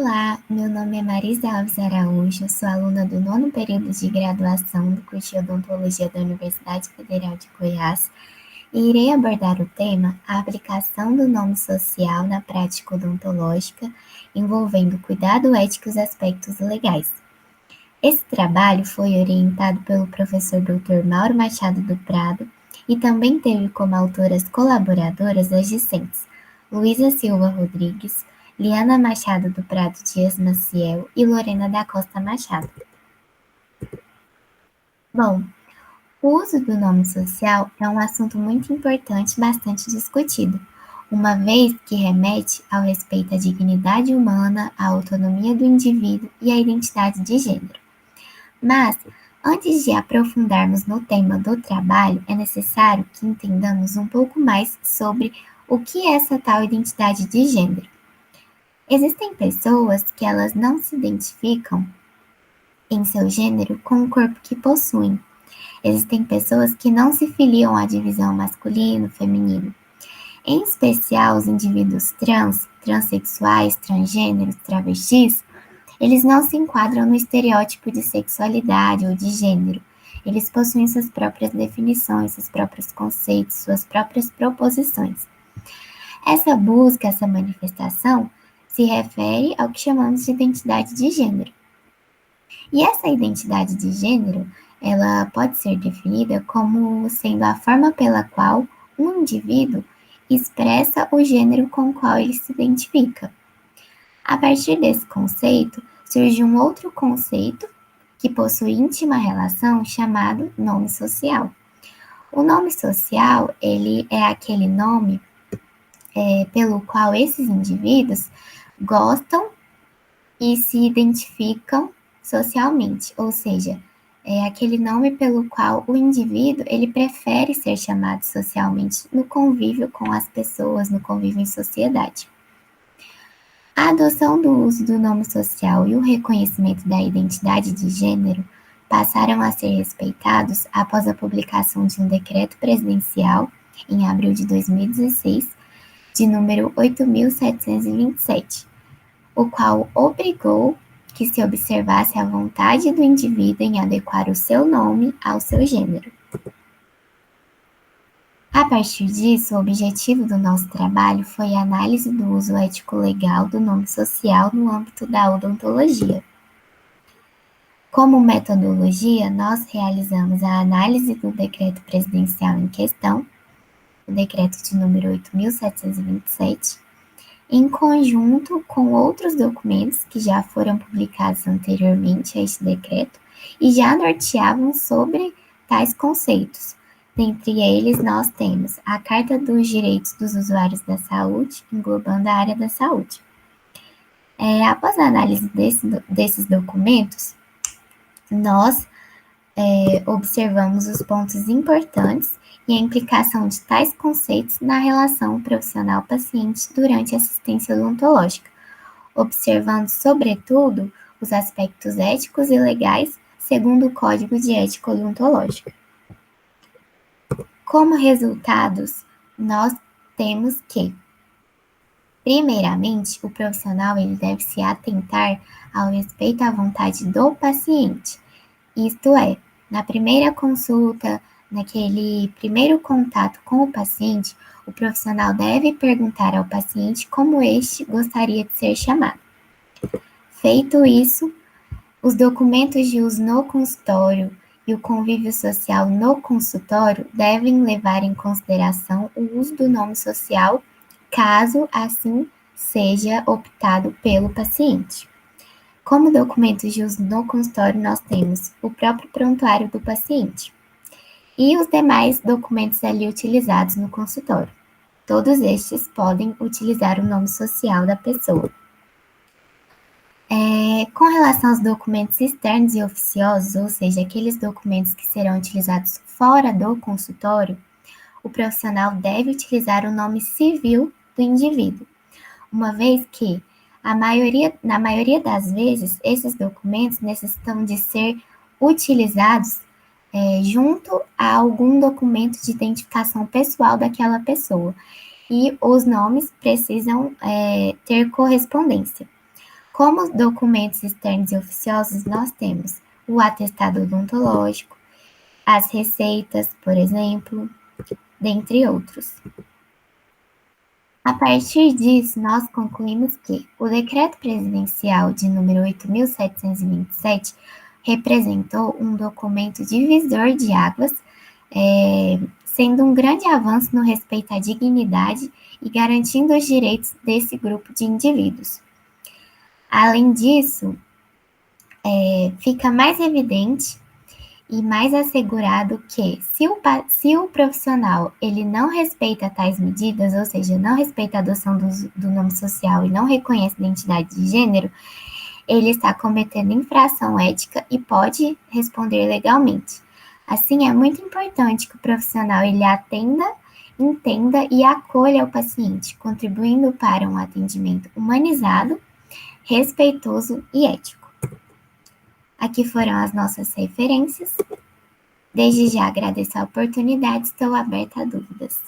Olá, meu nome é Marisa Alves Araújo, sou aluna do nono período de graduação do curso de Odontologia da Universidade Federal de Goiás e irei abordar o tema a aplicação do nome social na prática odontológica, envolvendo cuidado ético e os aspectos legais. Esse trabalho foi orientado pelo professor Dr. Mauro Machado do Prado e também teve como autoras colaboradoras as discentes Luísa Silva Rodrigues, Liana Machado do Prado Dias Maciel e Lorena da Costa Machado. Bom, o uso do nome social é um assunto muito importante e bastante discutido, uma vez que remete ao respeito à dignidade humana, à autonomia do indivíduo e à identidade de gênero. Mas, antes de aprofundarmos no tema do trabalho, é necessário que entendamos um pouco mais sobre o que é essa tal identidade de gênero. Existem pessoas que elas não se identificam em seu gênero com o corpo que possuem. Existem pessoas que não se filiam à divisão masculino, feminino. Em especial, os indivíduos trans, transexuais, transgêneros, travestis, eles não se enquadram no estereótipo de sexualidade ou de gênero. Eles possuem suas próprias definições, seus próprios conceitos, suas próprias proposições. Essa busca, essa manifestação, se refere ao que chamamos de identidade de gênero. E essa identidade de gênero, ela pode ser definida como sendo a forma pela qual um indivíduo expressa o gênero com o qual ele se identifica. A partir desse conceito, surge um outro conceito que possui íntima relação chamado nome social. O nome social, ele é aquele nome pelo qual esses indivíduos gostam e se identificam socialmente, ou seja, é aquele nome pelo qual o indivíduo ele prefere ser chamado socialmente no convívio com as pessoas, no convívio em sociedade. A adoção do uso do nome social e o reconhecimento da identidade de gênero passaram a ser respeitados após a publicação de um decreto presidencial, em abril de 2016, de número 8.727, o qual obrigou que se observasse a vontade do indivíduo em adequar o seu nome ao seu gênero. A partir disso, o objetivo do nosso trabalho foi a análise do uso ético-legal do nome social no âmbito da odontologia. Como metodologia, nós realizamos a análise do decreto presidencial em questão, o decreto de número 8.727, em conjunto com outros documentos que já foram publicados anteriormente a este decreto e já norteavam sobre tais conceitos. Dentre eles, nós temos a Carta dos Direitos dos Usuários da Saúde, englobando a área da saúde. Após a análise desses documentos, nós observamos os pontos importantes e a implicação de tais conceitos na relação profissional-paciente durante a assistência odontológica, observando, sobretudo, os aspectos éticos e legais segundo o Código de Ética Odontológica. Como resultados, nós temos que, primeiramente, o profissional ele deve se atentar ao respeito à vontade do paciente, isto é, na primeira consulta, naquele primeiro contato com o paciente, o profissional deve perguntar ao paciente como este gostaria de ser chamado. Feito isso, os documentos de uso no consultório e o convívio social no consultório devem levar em consideração o uso do nome social, caso assim seja optado pelo paciente. Como documentos de uso no consultório, nós temos o próprio prontuário do paciente e os demais documentos ali utilizados no consultório. Todos estes podem utilizar o nome social da pessoa. Com relação aos documentos externos e oficiosos, ou seja, aqueles documentos que serão utilizados fora do consultório, o profissional deve utilizar o nome civil do indivíduo, uma vez que, na maioria das vezes, esses documentos necessitam de ser utilizados junto a algum documento de identificação pessoal daquela pessoa, e os nomes precisam ter correspondência. Como documentos externos e oficiosos, nós temos o atestado odontológico, as receitas, por exemplo, dentre outros. A partir disso, nós concluímos que o Decreto Presidencial de número 8.727 representou um documento divisor de águas, sendo um grande avanço no respeito à dignidade e garantindo os direitos desse grupo de indivíduos. Além disso, fica mais evidente e mais assegurado que, se o profissional ele não respeita tais medidas, ou seja, não respeita a adoção do nome social e não reconhece a identidade de gênero, ele está cometendo infração ética e pode responder legalmente. Assim, é muito importante que o profissional ele atenda, entenda e acolha o paciente, contribuindo para um atendimento humanizado, respeitoso e ético. Aqui foram as nossas referências. Desde já agradeço a oportunidade, estou aberta a dúvidas.